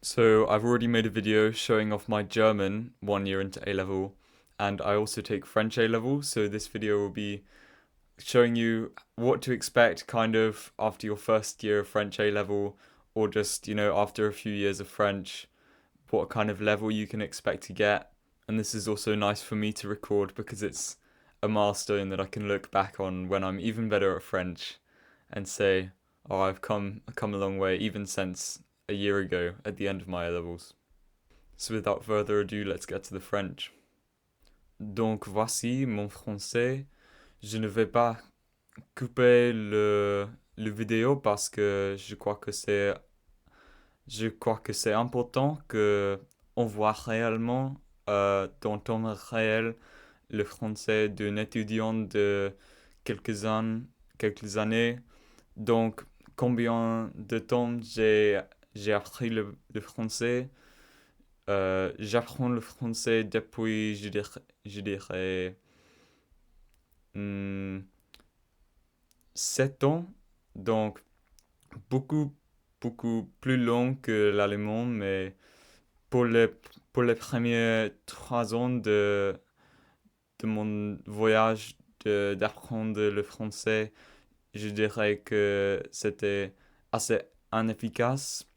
So I've already made a video showing off my German 1 year into A level, and I also take French A level. So this video will be showing you what to expect kind of after your first year of French A level, or just, after a few years of French, what kind of level you can expect to get. And this is also nice for me to record because it's a milestone that I can look back on when I'm even better at French and say, oh, I've come a long way even since a year ago at the end of my A levels. So without further ado, let's get to the French. Donc voici mon français. Je ne vais pas couper le vidéo parce que je crois que c'est important que on voit réellement dans temps réel le français d'un étudiant de quelques années, quelques années. Donc, combien de temps j'ai appris le français? J'apprends le français depuis, je dirais 7 ans. Donc, beaucoup, beaucoup plus long que l'allemand, mais pour les, pour les premiers 3 ans de mon voyage d'apprendre le français, je dirais que c'était assez inefficace.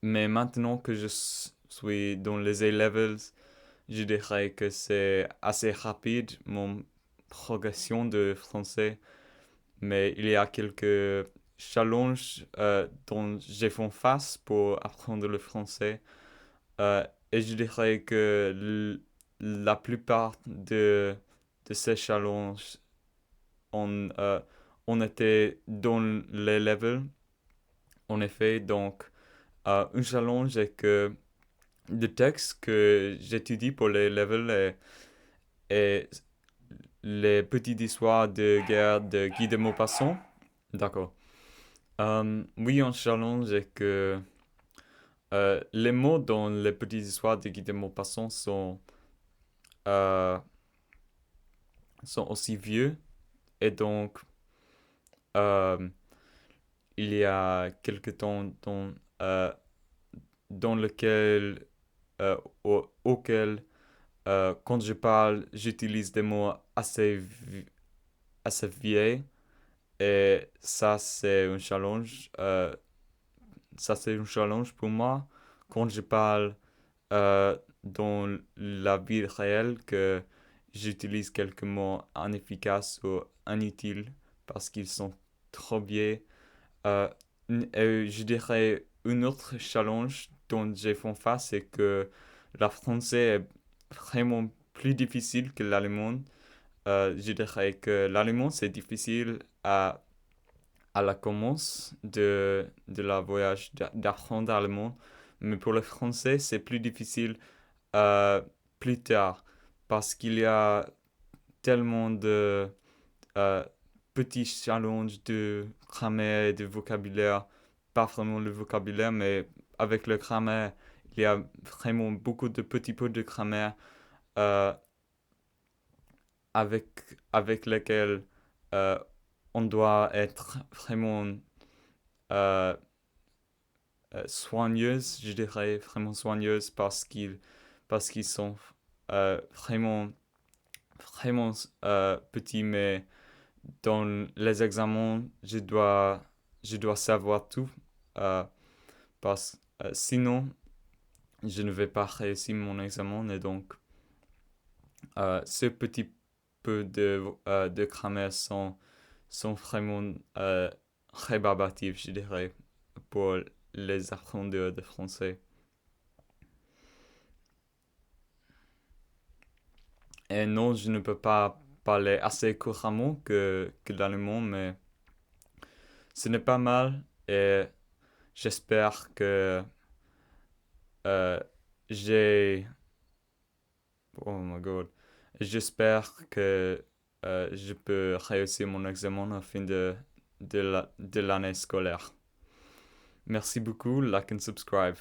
Mais maintenant que je suis dans les A-levels, je dirais que c'est assez rapide mon progression de français. Mais il y a quelques challenges dont j'ai fait face pour apprendre le français. Et je dirais que la plupart de ces challenges on était dans les levels, en effet. Donc, un challenge est que le texte que j'étudie pour les levels est les petites histoires de guerre de Guy de Maupassant. D'accord. Oui, un challenge est que les mots dans les petites histoires de Guy de Maupassant euh, sont aussi vieux. Et donc, euh, il y a quelque temps euh, dans lequel, auquel, quand je parle, j'utilise des mots assez vieilles. Et ça, c'est un challenge. Ça, c'est un challenge pour moi quand je parle dans la vie réelle que j'utilise quelques mots inefficaces ou inutiles parce qu'ils sont trop vieux. Euh, je dirais un autre challenge dont j'ai fait face, c'est que la français est vraiment plus difficile que l'allemand. Je dirais que l'allemand, c'est difficile à la commence de la voyage d'apprendre allemand. Mais pour le français, c'est plus difficile euh, plus tard parce qu'il y a tellement de euh, petits challenges de grammaire et de vocabulaire. Pas vraiment le vocabulaire, mais avec le grammaire, il y a vraiment beaucoup de petits pots de grammaire euh, avec, avec lesquels euh, on doit être vraiment euh, soigneuses, je dirais vraiment soigneuses parce qu'ils sont vraiment, vraiment petits, mais dans les examens, je dois savoir tout euh, parce sinon, je ne vais pas réussir mon examen. Et donc, ce petit peu de grammaire sont vraiment rébarbatifs, je dirais, pour les apprendre de français. Et non, je ne peux pas parler assez couramment que l'allemand, mais ce n'est pas mal. Et j'espère que euh, j'ai... Oh my god. J'espère que je peux réussir mon examen à la fin de l'année scolaire. Merci beaucoup, like and subscribe.